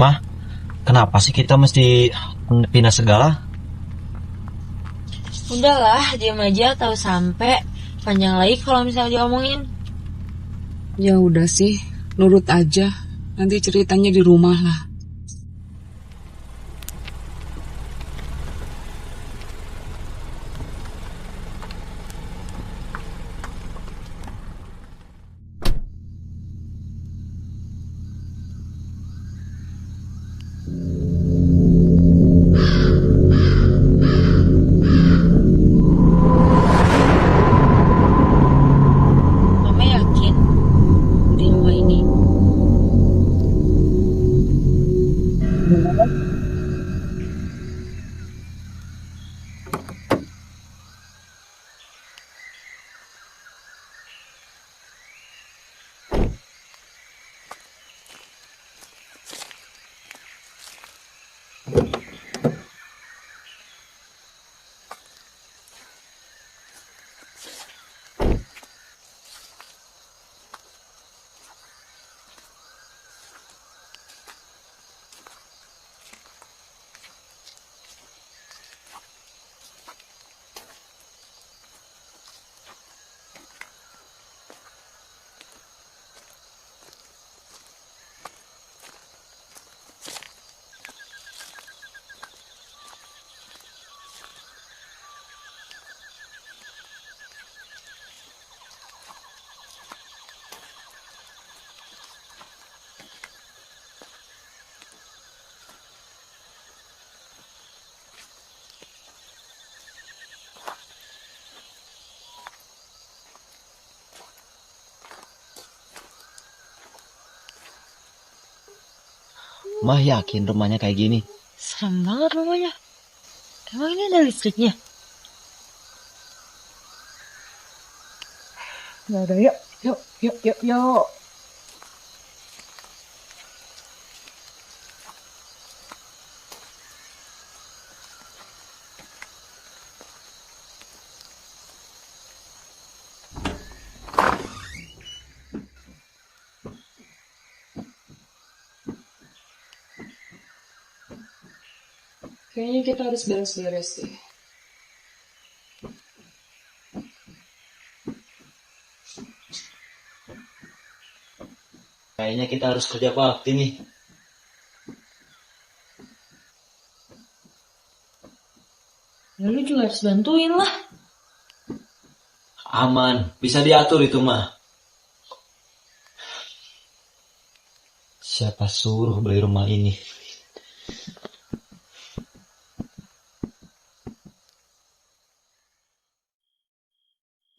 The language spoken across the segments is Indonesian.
Mah, kenapa sih kita mesti pindah segala? Udahlah, diam aja tahu sampai panjang lagi kalau misalnya diomongin. Ya udah sih, nurut aja. Nanti ceritanya di rumah lah. Mama yakin di rumah ini. Mah yakin rumahnya kayak gini? Serem banget rumahnya. Emang ini ada listriknya? Ya udah, yuk, yuk, yuk, yuk, yuk. Kayaknya kita harus beres-beres deh. Kayaknya kita harus kerja bakti nih. Ya lu juga harus bantuin lah. Aman, bisa diatur itu mah. Siapa suruh beli rumah ini?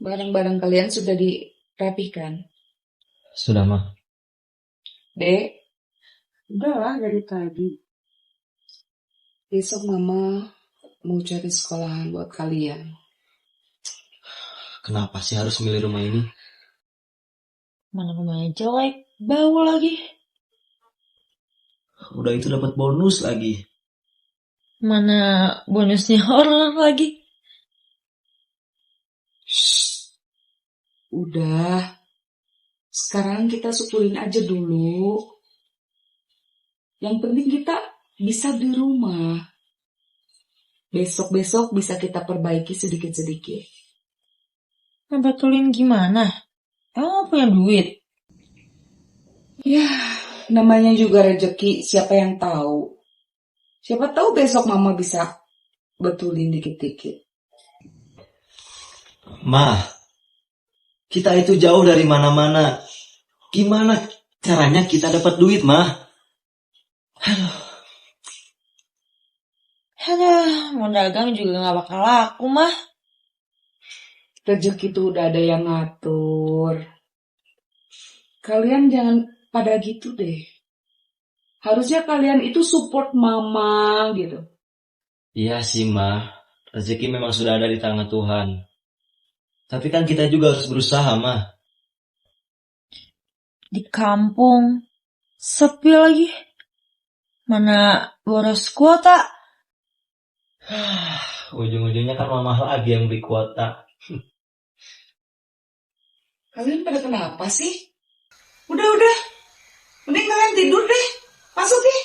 Barang-barang kalian sudah dirapihkan. Sudah mah. Dek, udah lah dari tadi. Besok mama mau cari sekolahan buat kalian. Kenapa sih harus milih rumah ini? Mana rumahnya jelek, bau lagi. Udah itu dapat bonus lagi. Mana bonusnya horor lagi. Shh, udah. Sekarang kita syukurin aja dulu. Yang penting kita bisa di rumah. Besok-besok bisa kita perbaiki sedikit-sedikit. Ngebetulin gimana? Emang punya duit? Ya, namanya juga rezeki, siapa yang tahu. Siapa tahu besok mama bisa betulin dikit-dikit. Mah, kita itu jauh dari mana-mana. Gimana caranya kita dapat duit, mah? Aduh, mau dagang juga gak bakal laku mah. Rezeki itu udah ada yang ngatur. Kalian jangan pada gitu deh. Harusnya kalian itu support mama gitu. Iya sih, mah. Rezeki memang sudah ada di tangan Tuhan. Tapi kan kita juga harus berusaha, mah. Di kampung, sepi lagi. Mana boros kuota. Ujung-ujungnya kan mama lagi yang beli kuota. Kalian pada kenapa sih? Udah. Mending kalian tidur deh. Masuk deh.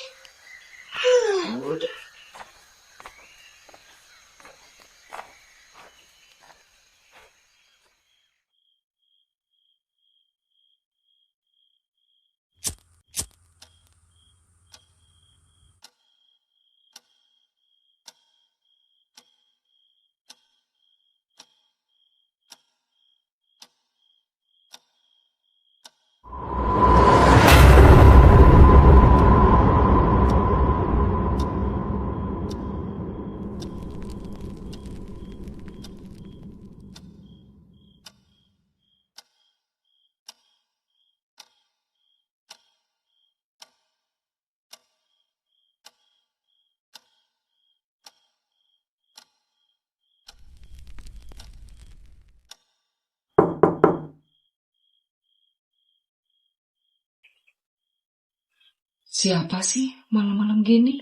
Siapa sih malam-malam gini?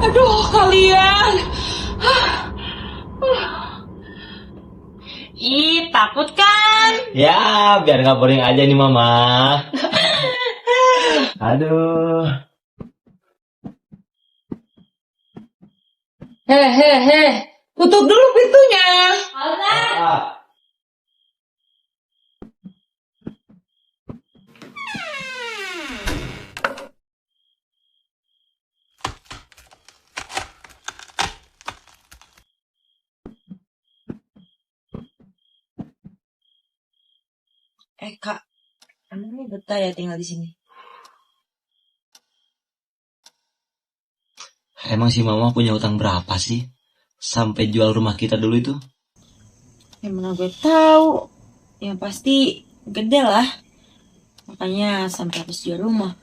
Aduh, kalian. Ih, takut kan? Ya, biar nggak boring aja nih Mama. Aduh. Hehehe, tutup dulu pintunya. Ah. Kak, emangnya betah ya tinggal di sini? Emang si Mama punya utang berapa sih? Sampai jual rumah kita dulu itu? Ya mana gue tahu. Yang pasti gede lah. Makanya sampai habis jual rumah.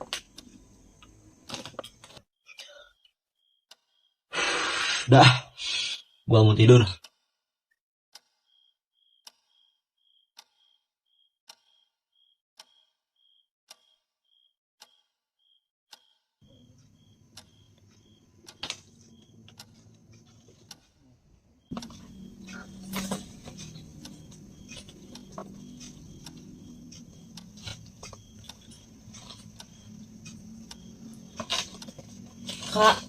Dah, gua mau tidur. Kak,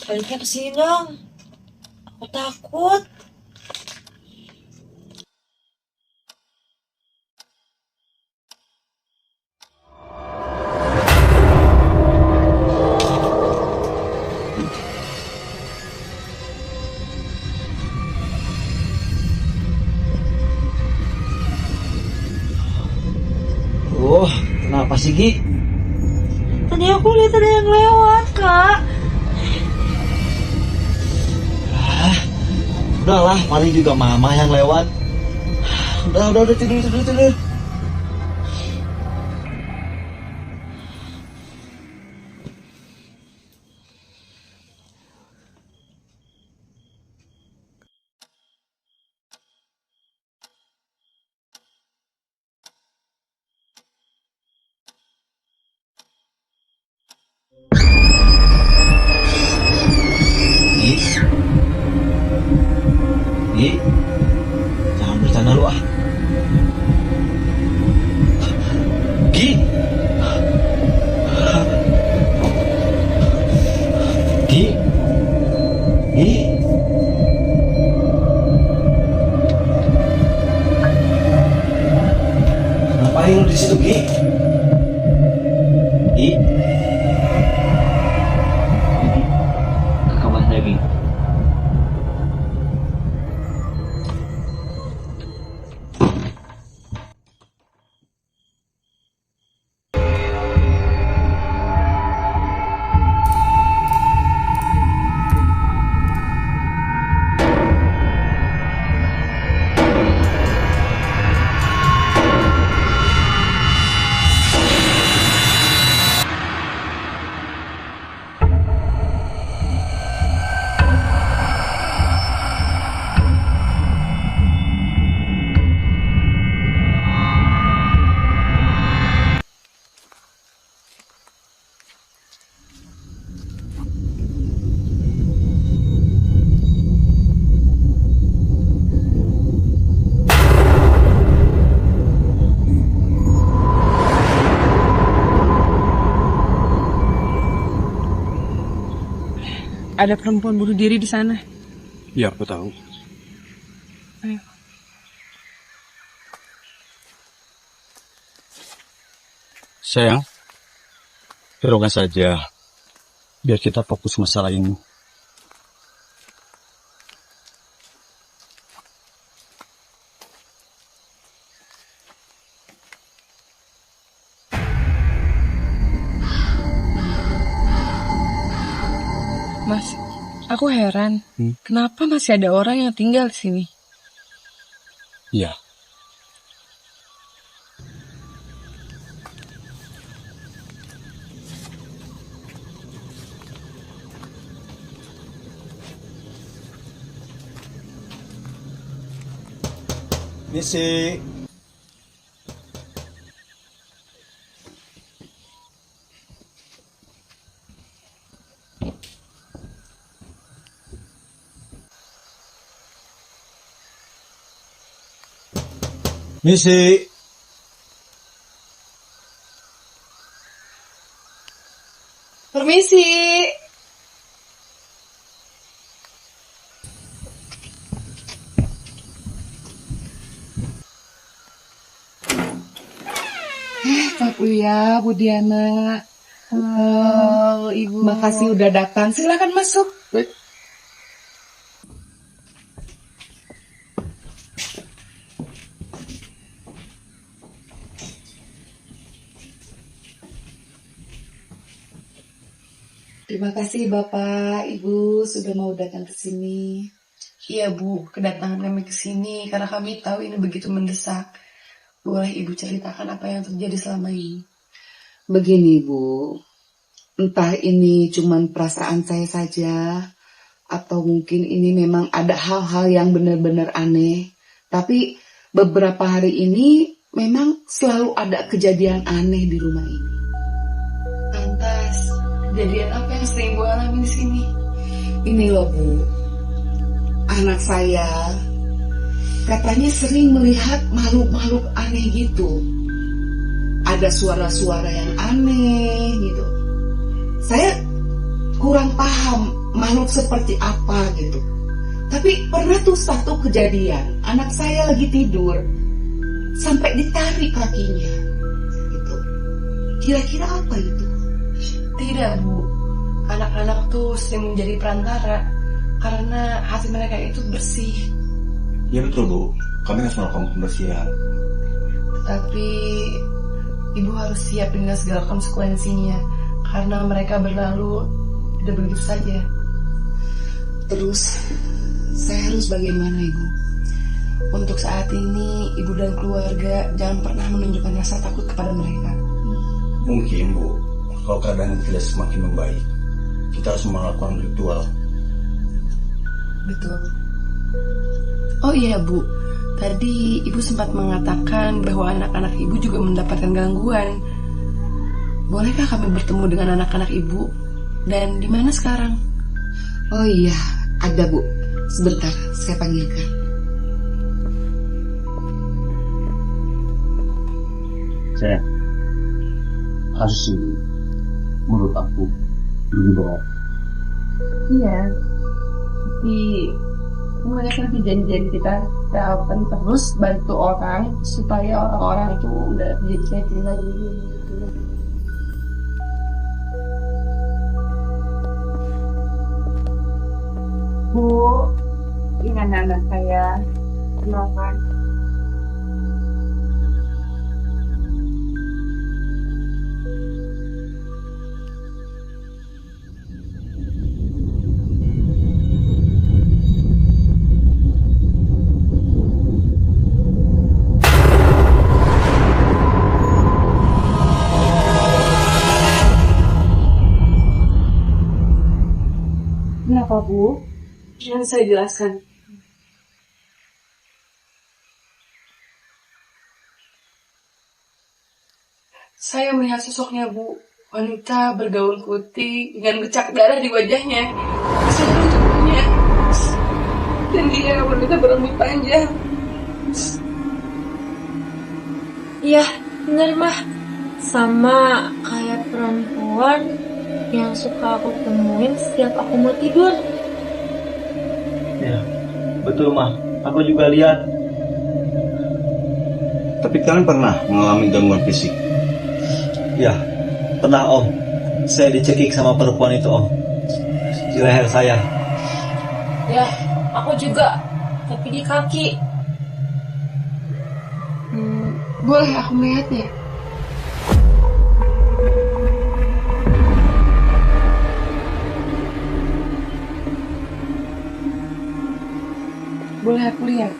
baliknya kesini dong. Aku takut. Oh, kenapa sih Gi? Tadi aku lihat ada yang lewat, Kak. Udahlah, paling juga Mama yang lewat. Udah tidur. Gi, jangan bercanda lu ah. Gi, Gi, Gi. Ngapain lu di situ Gi? Gi, ke kamar lagi. ada perempuan bunuh diri di sana. Ya, aku tahu. Ayo. Sayang, hiraukan saja. Biar kita fokus masalah ini. Mas, aku heran. Kenapa masih ada orang yang tinggal di sini? Ya. Misi. Misi. Permisi. Pak Uya, Bu Diana. Halo, Ibu. Makasih udah datang. Silakan masuk. Terima kasih Bapak, Ibu sudah mau datang ke sini. Iya, Bu. Kedatangan kami ke sini karena kami tahu ini begitu mendesak. Boleh Ibu ceritakan apa yang terjadi selama ini? Begini Bu, entah ini cuman perasaan saya saja, atau mungkin ini memang ada hal-hal yang benar-benar aneh. Tapi beberapa hari ini memang selalu ada kejadian aneh di rumah ini. Lantas, kejadian apa yang sering Bu alami di sini? Ini loh Bu, anak saya katanya sering melihat makhluk-makhluk aneh gitu. Ada suara-suara yang aneh gitu. Saya kurang paham makhluk seperti apa gitu. Tapi pernah tuh satu kejadian, anak saya lagi tidur, sampai ditarik kakinya gitu. Kira-kira apa itu? Tidak, Bu. Anak-anak tuh sering menjadi perantara karena hati mereka itu bersih. Ya betul Bu, kami harus melakukan pembersihan. Tapi Ibu harus siap dengan segala konsekuensinya karena mereka berlalu tidak begitu saja. Terus saya harus bagaimana Ibu? Untuk saat ini, Ibu dan keluarga jangan pernah menunjukkan rasa takut kepada mereka. Mungkin Bu, kalau keadaan tidak semakin membaik, kita harus melakukan ritual. Betul. Oh iya Bu, tadi Ibu sempat mengatakan bahwa anak-anak Ibu juga mendapatkan gangguan. Bolehkah kami bertemu dengan anak-anak Ibu? Dan di mana sekarang? Oh iya, ada Bu. Sebentar, saya panggilkan. Saya harus ini, menurut aku, lebih berat. Iya, tapi mereka perjanjian kita akan terus bantu orang supaya orang-orang itu udah jadi tinggal di gitu. Bu, ini anak saya, kenalkan. Kenapa Bu? Yang saya jelaskan. Saya melihat sosoknya Bu, wanita bergaun putih dengan bercak darah di wajahnya. Saya tubuhnya, dan dia wanita berambut panjang. Iya, bener mah. Sama kayak perempuan yang suka aku temuin setiap aku mau tidur. Ya, betul mah. Aku juga lihat. Tapi kalian pernah mengalami gangguan fisik? Ya, pernah om. Saya dicekik sama perempuan itu om. Di leher saya. Ya, aku juga. Tapi di kaki. Boleh aku melihatnya? Boleh aku lihat?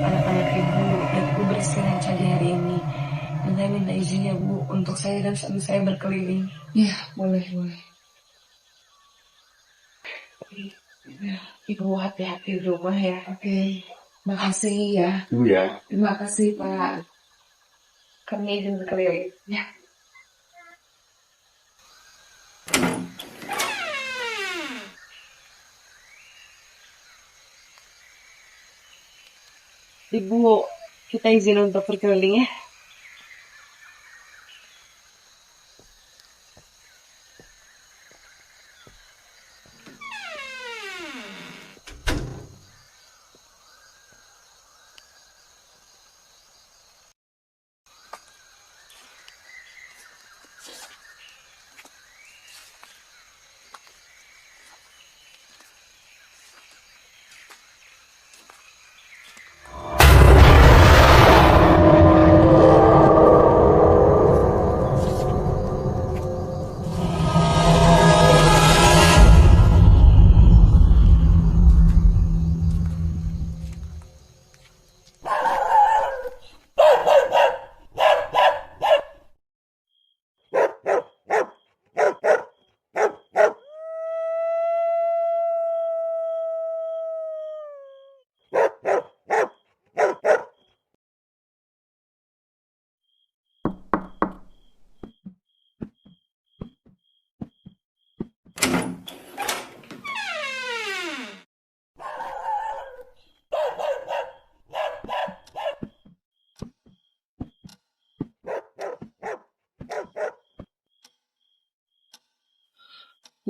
Anak-anak ibu dan ibu beristirahat saja hari ini. Dan saya minta izin ya bu untuk saya dan suami saya berkeliling. Ya, boleh, boleh. Ibu hati-hati di rumah ya. Oke, makasih ya. Ibu ya. Terima kasih, Pak. Kami izin berkeliling. Ya. Ibu, kita izin untuk berkeliling ya.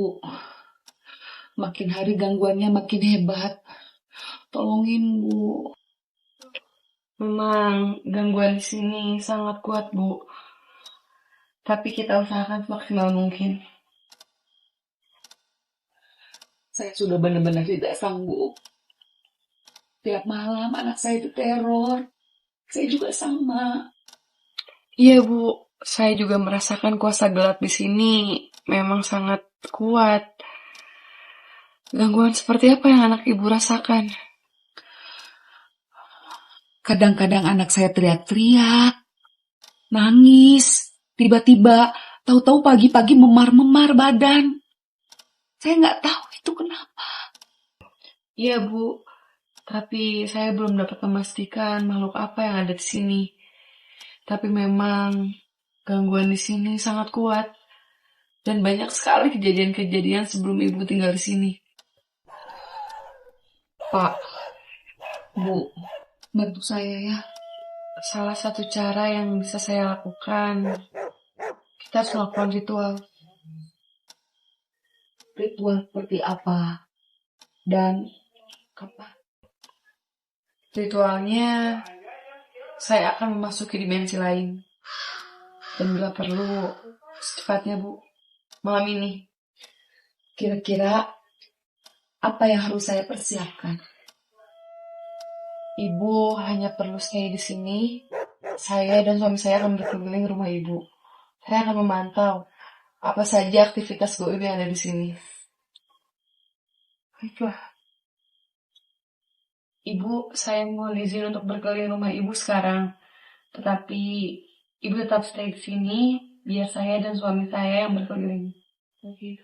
Bu, makin hari gangguannya makin hebat. Tolongin, Bu. Memang gangguan di sini sangat kuat, Bu. Tapi kita usahakan semaksimal mungkin. Saya sudah benar-benar tidak sanggup. Tiap malam anak saya itu teror. Saya juga sama. Iya, Bu. Saya juga merasakan kuasa gelap di sini memang sangat kuat. Gangguan seperti apa yang anak ibu rasakan? Kadang-kadang anak saya teriak-teriak, nangis, tiba-tiba tahu-tahu pagi-pagi memar-memar badan. Saya nggak tahu itu kenapa. Iya, Bu. Tapi saya belum dapat memastikan makhluk apa yang ada di sini. Tapi memang gangguan di sini sangat kuat. Dan banyak sekali kejadian-kejadian sebelum ibu tinggal di sini. Pak, Bu, bantu saya ya. Salah satu cara yang bisa saya lakukan, kita harus melakukan ritual. Ritual seperti apa? Dan kapan? Ritualnya, saya akan memasuki dimensi lain. Dan bila perlu, secepatnya Bu, malam ini. Kira-kira apa yang harus saya persiapkan? Ibu hanya perlu stay di sini. Saya dan suami saya akan berkeliling rumah ibu. Saya akan memantau apa saja aktivitas goib yang ada di sini. Baiklah. Ibu, saya mohon izin untuk berkeliling rumah ibu sekarang. Tetapi ibu tetap stay di sini, biar saya dan suami saya yang berkeliling. Oke.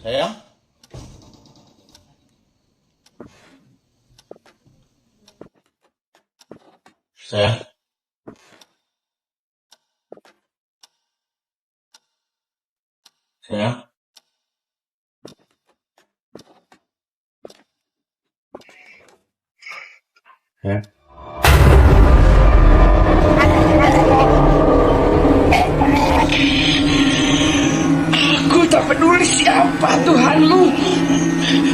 Sayang? Sayang? Sayang? Sayang? Aku tak peduli siapa Tuhanmu.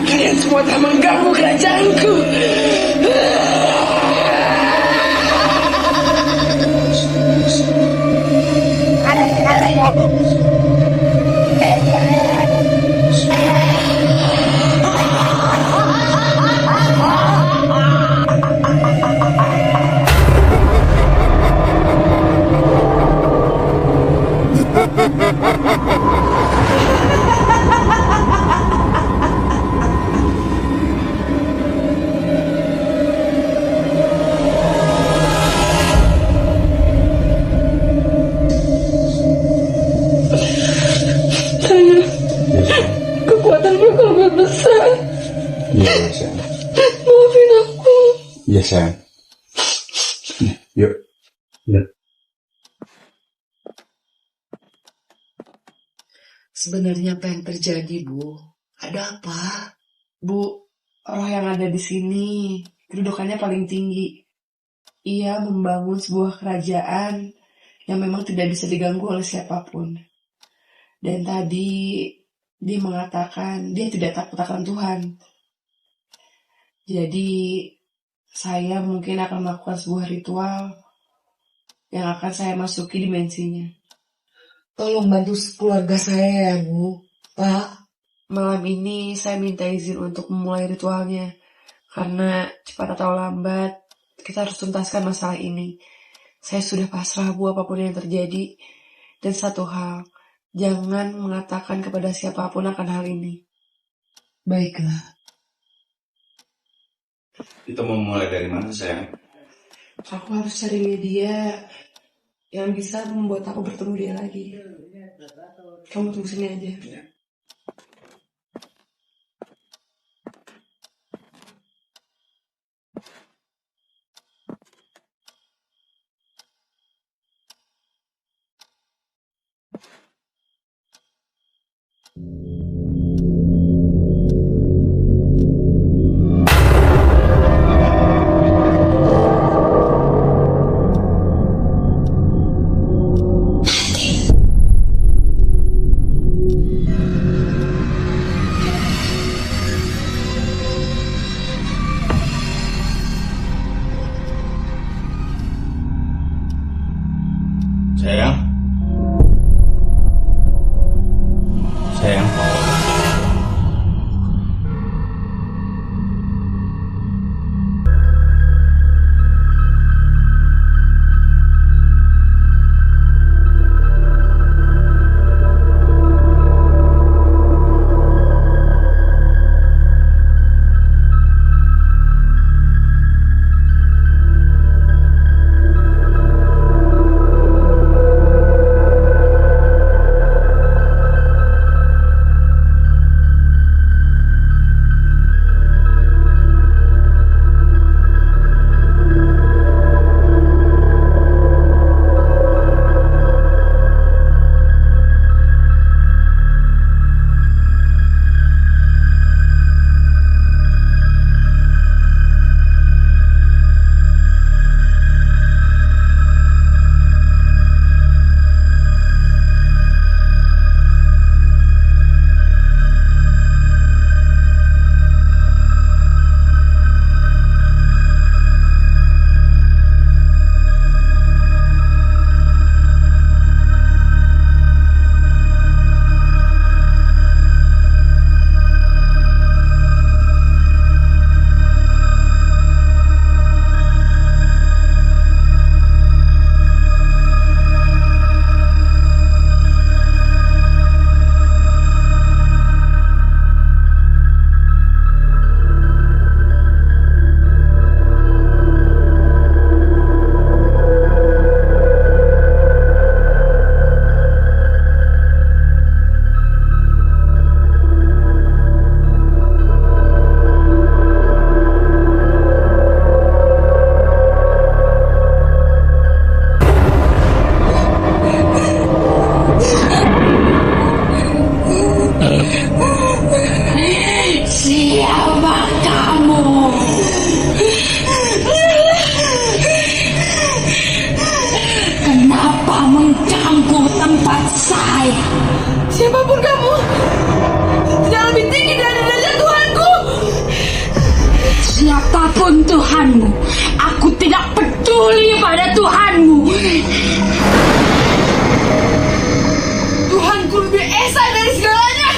Kalian semua telah mengganggu kerajaanku. Kekuatanmu lebih besar. Iya, sayang. Maafin aku. Iya, sayang. Yuk. Yuk. Sebenarnya apa yang terjadi, Bu? Ada apa? Bu, roh yang ada di sini kedudukannya paling tinggi. Ia membangun sebuah kerajaan yang memang tidak bisa diganggu oleh siapapun. Dan tadi dia mengatakan dia tidak takut akan Tuhan. Jadi saya mungkin akan melakukan sebuah ritual yang akan saya masuki dimensinya. Tolong bantu keluarga saya ya, Bu. Pak. Malam ini saya minta izin untuk memulai ritualnya. Karena cepat atau lambat kita harus tuntaskan masalah ini. Saya sudah pasrah, Bu, apapun yang terjadi. Dan satu hal, jangan mengatakan kepada siapapun akan hal ini. Baiklah. Kita mau mulai dari mana, sayang? Aku harus cari media yang bisa membuat aku bertemu dia lagi. Kamu tunggu sini aja. Sayang? Sayang? tempat saya. Siapapun kamu, tidak lebih tinggi dari derajat Tuhanku. Siapapun Tuhanmu, aku tidak peduli pada Tuhanmu. Tuhanku lebih esa dari segalanya.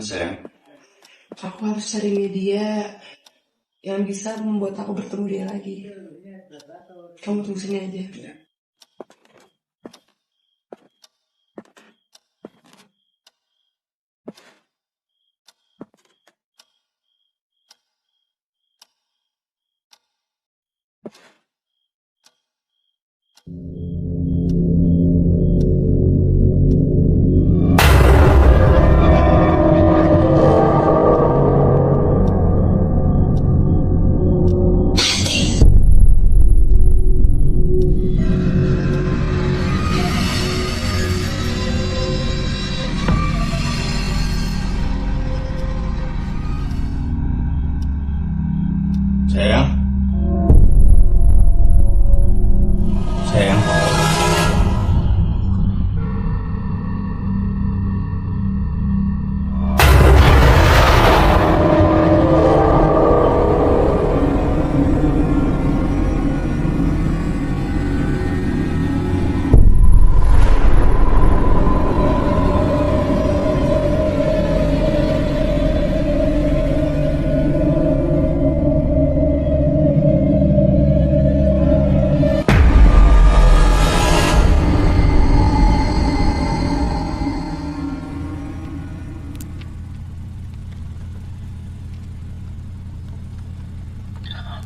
gimana sayang? Aku harus cari media yang bisa membuat aku bertemu dia lagi. Kamu tunggu sini aja. Sayang? Sayang?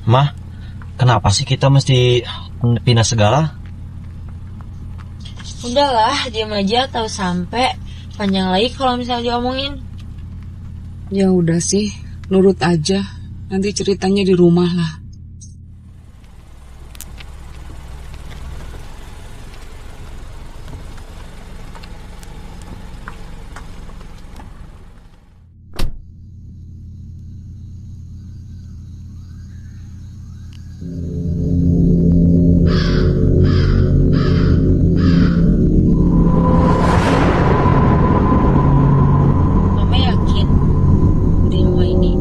Mah, kenapa sih kita mesti pindah segala? Udahlah, diam aja tahu sampai panjang lagi kalau misalnya diomongin. Ya udah sih, nurut aja. Nanti ceritanya di rumah lah. Mama yakin di rumah ini.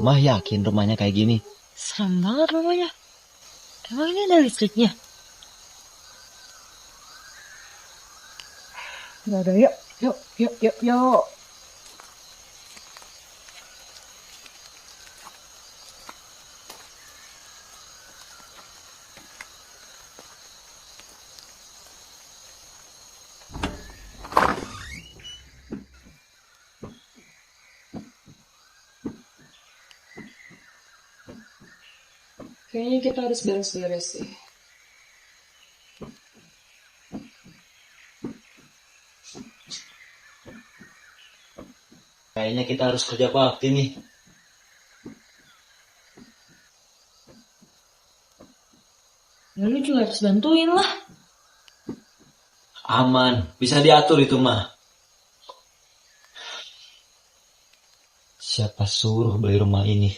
Mah yakin rumahnya kayak gini? Serem banget rumahnya. Emang ini ada listriknya? Ya udah, yuk, yuk, yuk, yuk, yuk. Kayaknya kita harus beres-beres sih. Kayaknya kita harus kerja bakti nih. Ya lu juga harus bantuin lah. Aman, bisa diatur itu mah. Siapa suruh beli rumah ini?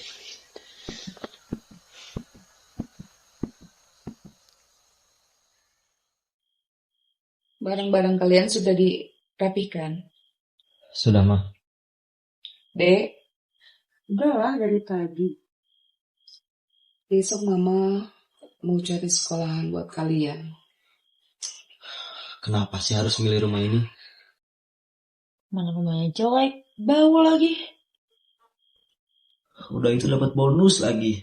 Barang-barang kalian sudah dirapikan? Sudah mah. Dek, udah lah dari tadi. Besok mama mau cari sekolahan buat kalian. Kenapa sih harus milih rumah ini? Mana rumahnya jelek, bau lagi. Udah itu dapat bonus lagi.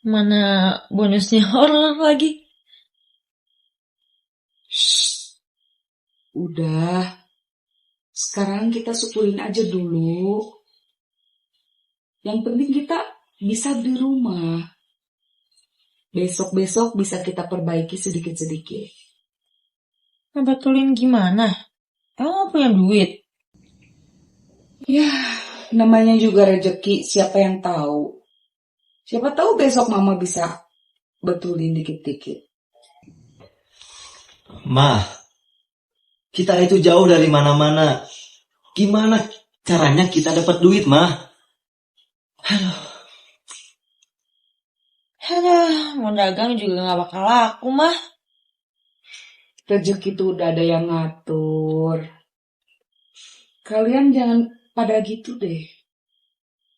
Mana bonusnya horor lagi. Shh, udah. Sekarang kita syukurin aja dulu. Yang penting kita bisa beli rumah. Besok-besok bisa kita perbaiki sedikit-sedikit. Ngebetulin gimana? Emang punya duit? Ya, namanya juga rezeki, siapa yang tahu. Siapa tahu besok mama bisa betulin dikit-dikit. Ma, kita itu jauh dari mana-mana. Gimana caranya kita dapat duit, Ma? Aduh, mau dagang juga gak bakal laku, mah. Rezeki itu udah ada yang ngatur. Kalian jangan pada gitu deh.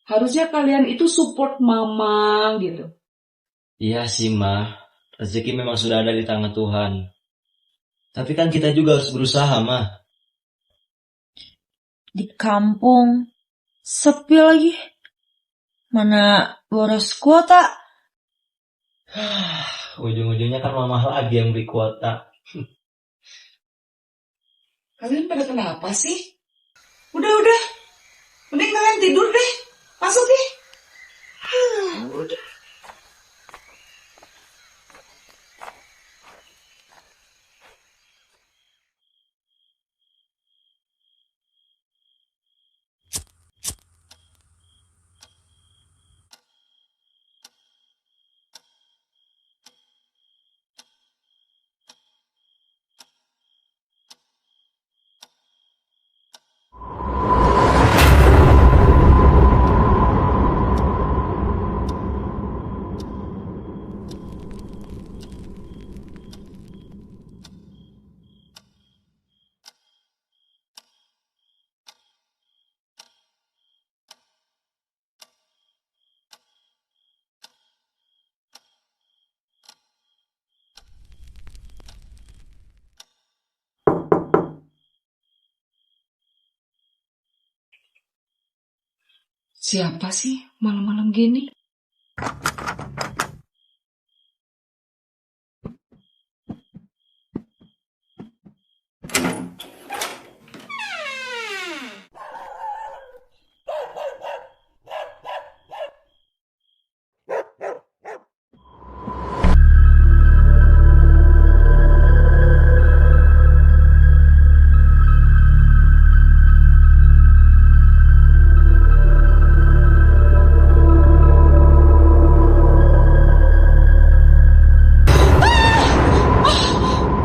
Harusnya kalian itu support mama gitu. Iya sih, Ma. Rezeki memang sudah ada di tangan Tuhan. Tapi kan kita juga harus berusaha, Ma. Di kampung, sepi lagi. Mana boros kuota? Ujung-ujungnya kan Mama lagi yang beli kuota. Kalian pada kenapa sih? Udah. Mending kalian tidur deh. Masuk deh. Udah. Siapa sih malam-malam gini?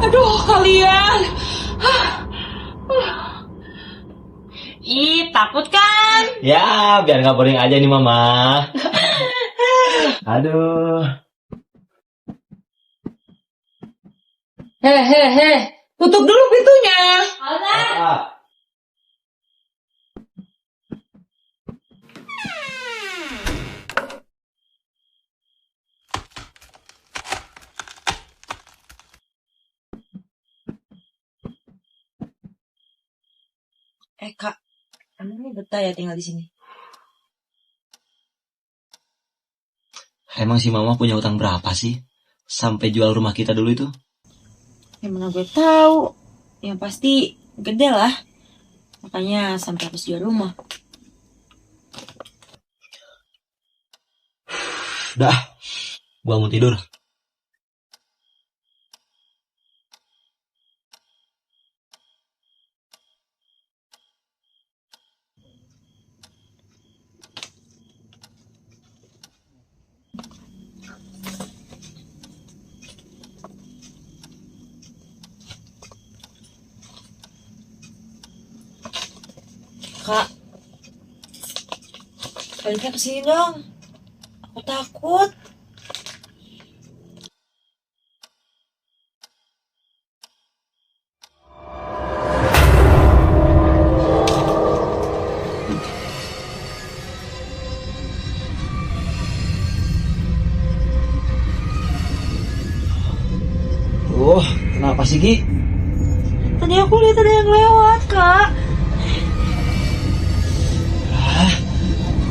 Aduh, kalian. Ih, takut kan? Ya, biar nggak boring aja nih, Mama. Aduh. Hehehe, tutup dulu pintunya. Ah. Kak, emang ini betah ya tinggal di sini? Emang si Mama punya utang berapa sih? Sampai jual rumah kita dulu itu? Ya mana gue tahu. Yang pasti gede lah. Makanya sampai harus jual rumah. Udah, gua mau tidur. Kak, baliknya kesini dong. Aku takut. Kenapa sih, Gi? Tadi aku lihat ada yang lewat, Kak.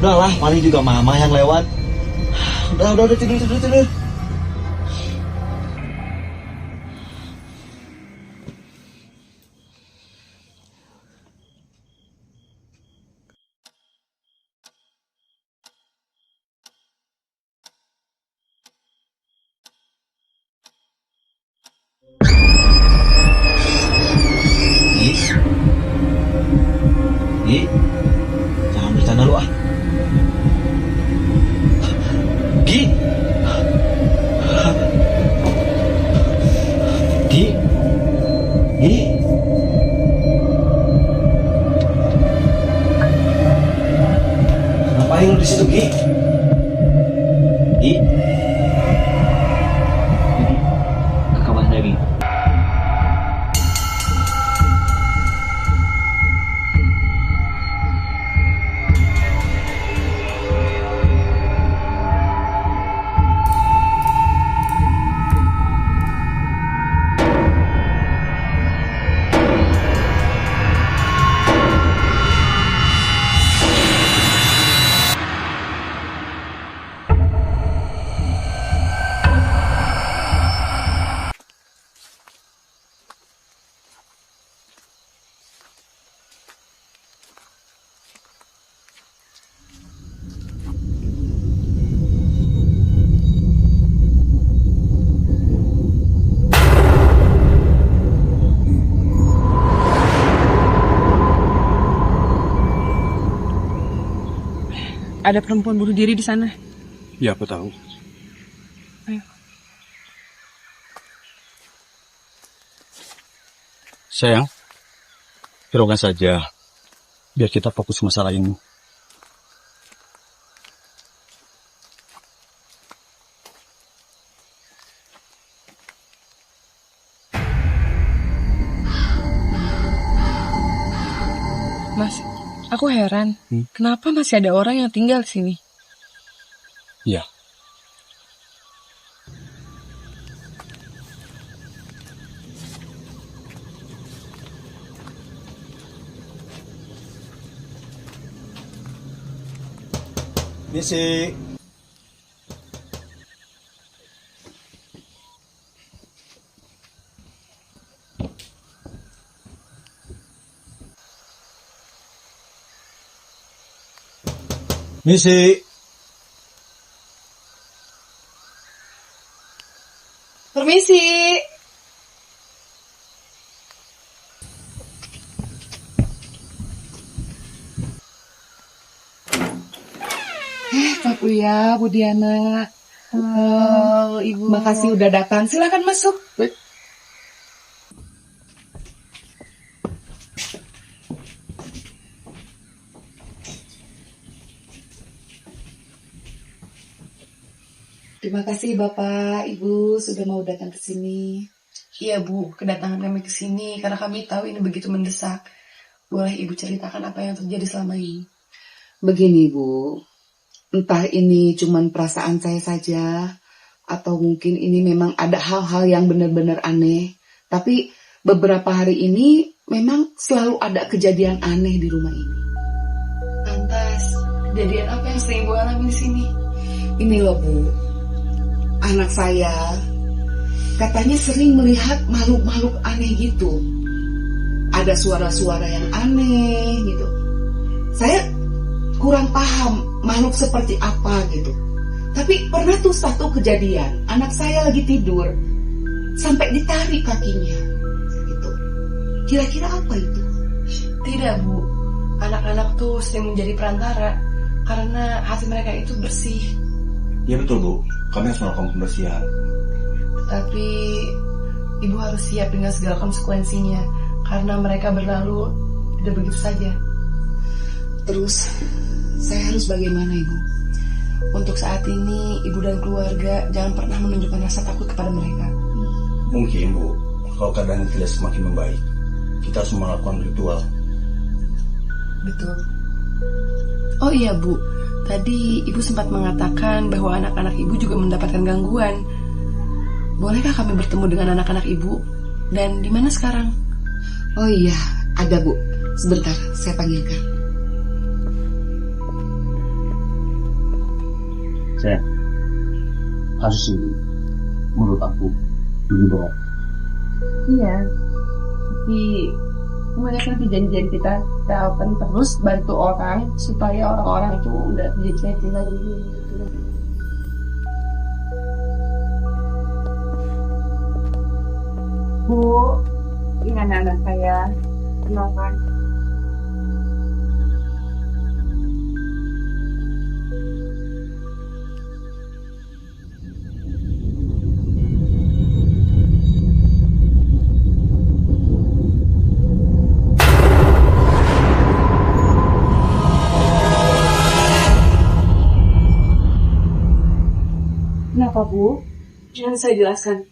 Udahlah, paling juga mama yang lewat. Udah tidur. Gi, jangan bercanda lu ah. Gi, ngapain lu di situ Gi? Gi, ke kamar lagi. Ada perempuan bunuh diri di sana. Ya, aku tahu. Ayo. Sayang, hiraukan saja. Biar kita fokus masalah ini. Mas, aku heran. Kenapa masih ada orang yang tinggal di sini? Ya. Misi. Misi. Permisi. Pak Uya, Bu Diana. Halo, Ibu. Makasih udah datang. Silakan masuk. Terima kasih Bapak, Ibu sudah mau datang ke sini. Iya, Bu. Kedatangan kami ke sini karena kami tahu ini begitu mendesak. Boleh Ibu ceritakan apa yang terjadi selama ini? Begini Bu, entah ini cuman perasaan saya saja, atau mungkin ini memang ada hal-hal yang benar-benar aneh. Tapi beberapa hari ini memang selalu ada kejadian aneh di rumah ini. Lantas, kejadian apa yang sering Ibu alami di sini? Ini loh Bu, anak saya katanya sering melihat makhluk-makhluk aneh gitu. Ada suara-suara yang aneh gitu. Saya kurang paham makhluk seperti apa gitu. Tapi pernah tuh satu kejadian, anak saya lagi tidur sampai ditarik kakinya gitu. Kira-kira apa itu? Tidak, Bu. Anak-anak tuh sering menjadi perantara karena hati mereka itu bersih. Ya betul Bu, kami harus melakukan pembersihan. Tapi Ibu harus siap dengan segala konsekuensinya karena mereka berlalu tidak begitu saja. Terus saya harus bagaimana Ibu? Untuk saat ini Ibu dan keluarga jangan pernah menunjukkan rasa takut kepada mereka. Mungkin Bu, kalau keadaan tidak semakin membaik, kita harus melakukan ritual. Betul. Oh iya Bu, tadi Ibu sempat mengatakan bahwa anak-anak Ibu juga mendapatkan gangguan. Bolehkah kami bertemu dengan anak-anak Ibu? Dan di mana sekarang? Oh iya, ada Bu. Sebentar, saya panggilkan. kasus ini menurut aku lebih berat. Iya, tapi kebanyakan perjanjian kita akan terus bantu orang supaya orang-orang itu udah jadi lagi gitu. Bu, ini anak-anak saya, kenalkan. Kenapa, Bu? Jangan saya jelaskan.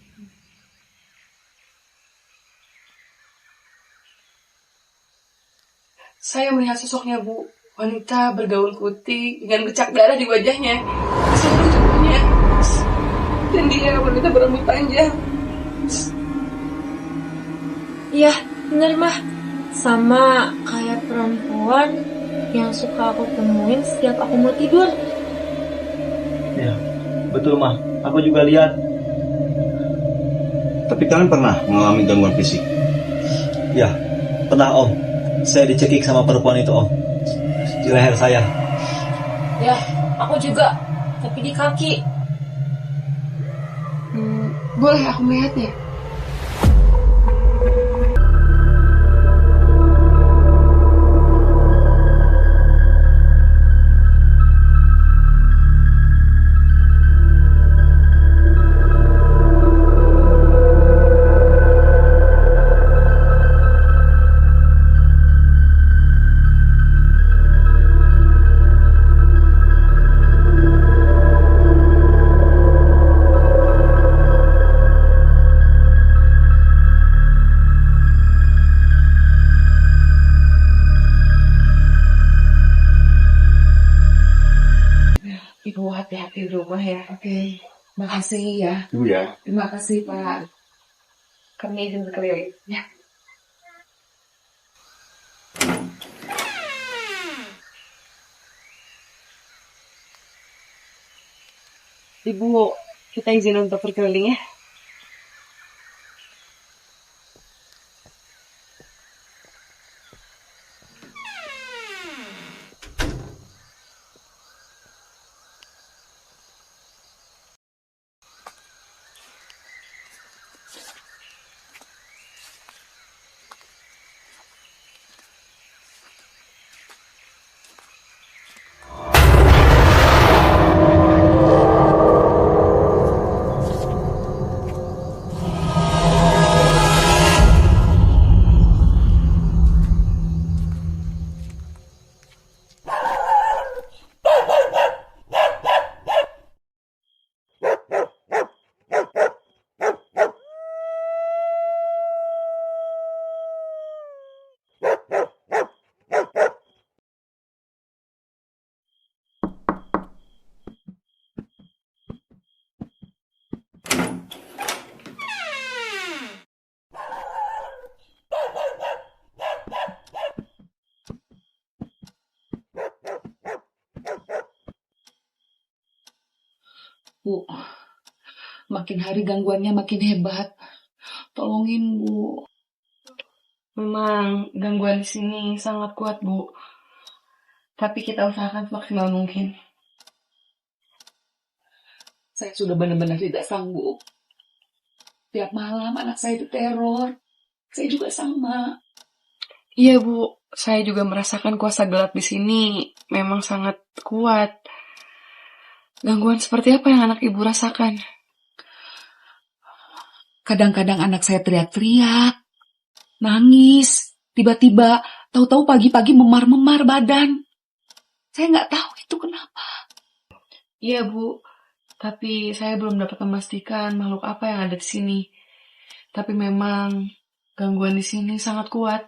Saya melihat sosoknya, Bu. Wanita bergaun putih dengan bercak darah di wajahnya. Seluruh tubuhnya. Dan dia wanita berambut panjang. Iya, bener mah. Sama kayak perempuan yang suka aku temuin setiap aku mau tidur. Ya, betul mah. Aku juga lihat. Tapi kalian pernah mengalami gangguan fisik? Ya, pernah Om. Saya dicekik sama perempuan itu Om. Di leher saya. Ya, aku juga. Tapi di kaki. Boleh aku melihatnya? Ibu hati-hati di rumah ya. Oke, makasih ya. Ibu ya. Terima kasih Pak. Kami izin berkeliling. Ya. Ibu, kita izin untuk berkeliling ya. Bu, makin hari gangguannya makin hebat. Tolongin Bu. Memang gangguan di sini sangat kuat, Bu. Tapi kita usahakan semaksimal mungkin. Saya sudah benar-benar tidak sanggup. Tiap malam anak saya diteror. Saya juga sama. Iya, Bu. Saya juga merasakan kuasa gelap di sini memang sangat kuat. Gangguan seperti apa yang anak Ibu rasakan? Kadang-kadang anak saya teriak-teriak, nangis, tiba-tiba tahu-tahu pagi-pagi memar-memar badan. Saya nggak tahu itu kenapa. Iya, Bu. Tapi saya belum dapat memastikan makhluk apa yang ada di sini. Tapi memang gangguan di sini sangat kuat.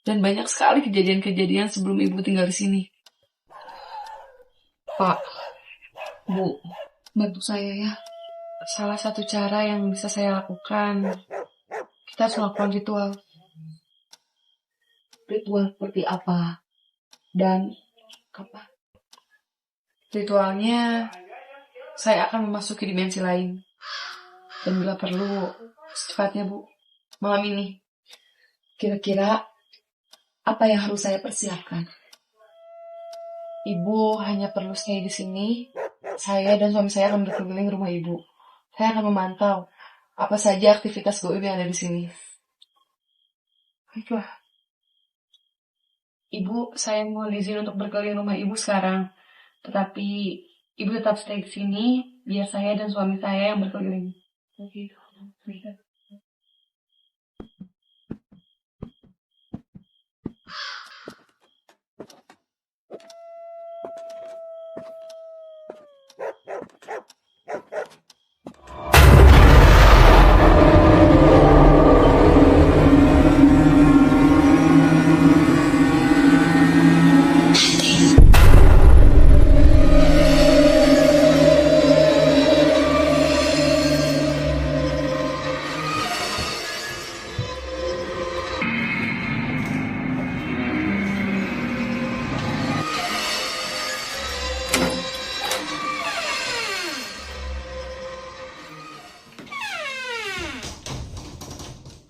Dan banyak sekali kejadian-kejadian sebelum Ibu tinggal di sini. Pak, Bu, bantu saya ya. Salah satu cara yang bisa saya lakukan, kita harus melakukan ritual. Ritual seperti apa? Dan kapan? Ritualnya saya akan memasuki dimensi lain. Dan bila perlu, secepatnya Bu, malam ini. Kira-kira apa yang harus saya persiapkan? Ibu hanya perlu stay di sini. Saya dan suami saya akan berkeliling rumah Ibu. Saya akan memantau apa saja aktivitas goib yang ada di sini. Baiklah. Ibu, saya mohon izin untuk berkeliling rumah Ibu sekarang. Tetapi Ibu tetap stay di sini, biar saya dan suami saya yang berkeliling. Oke.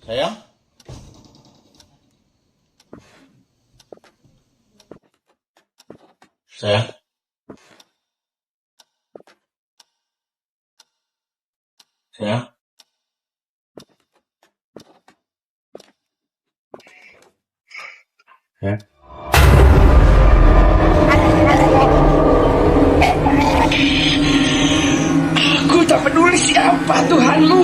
Sayang? Sayang? Sayang? Sayang? Aku tak peduli siapa Tuhanmu.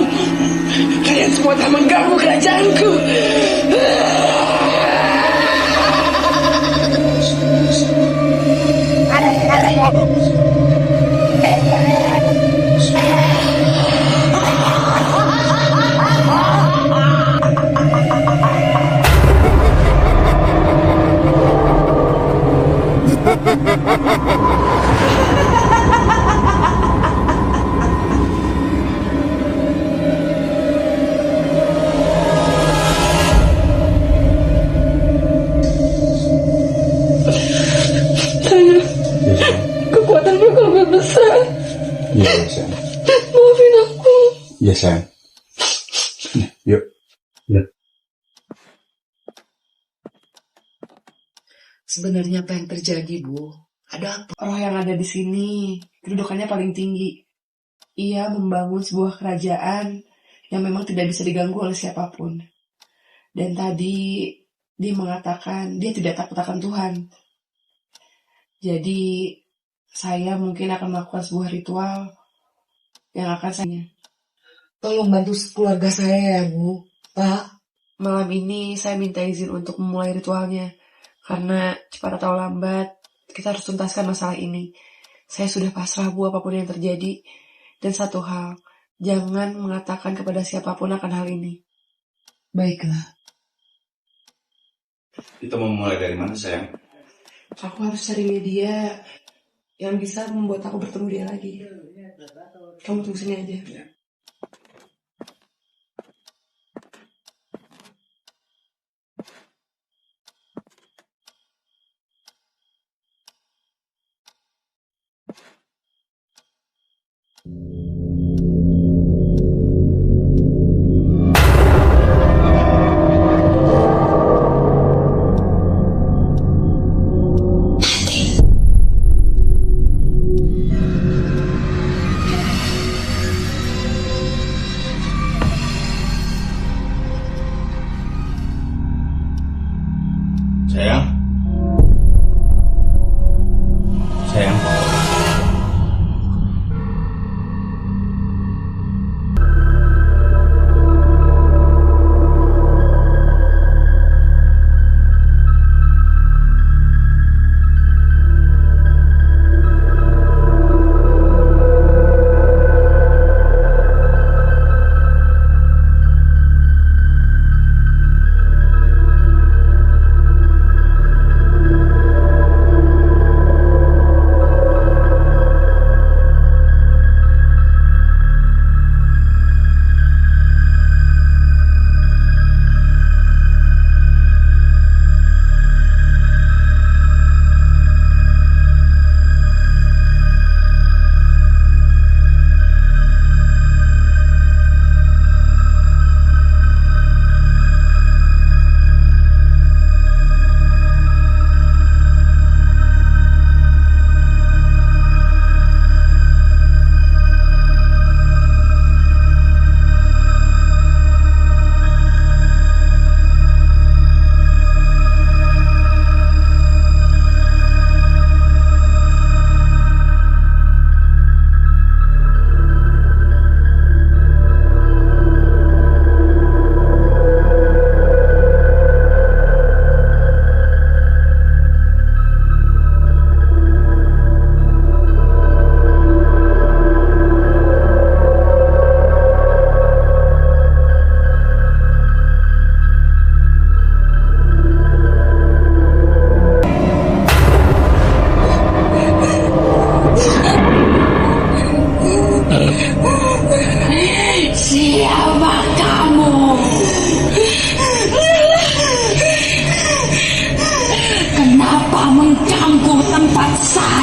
Kalian semua telah mengganggu kerajaanku. Kekuatanmu lebih besar. Iya, sayang. Maafin aku. Iya, sayang. Yuk. Yuk. Sebenarnya apa yang terjadi, Bu? Ada apa? Roh yang ada di sini, kedudukannya paling tinggi. Ia membangun sebuah kerajaan yang memang tidak bisa diganggu oleh siapapun. Dan tadi dia mengatakan dia tidak takut akan Tuhan. Jadi saya mungkin akan melakukan sebuah ritual yang akan saya. Tolong bantu keluarga saya ya, Bu. Pak. Malam ini saya minta izin untuk memulai ritualnya. Karena cepat atau lambat, kita harus tuntaskan masalah ini. Saya sudah pasrah, Bu, apapun yang terjadi. Dan satu hal, jangan mengatakan kepada siapapun akan hal ini. Baiklah. Kita mau mulai dari mana, sayang? Aku harus cari media yang bisa membuat aku bertemu dia lagi. Kamu tunggu sini aja.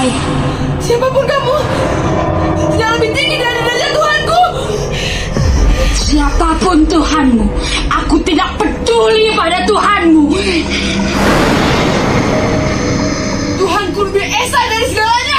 saya. Siapapun kamu, tidak lebih tinggi dari derajat Tuhanku. Siapapun Tuhanmu, aku tidak peduli pada Tuhanmu. Tuhanku lebih esa dari segalanya.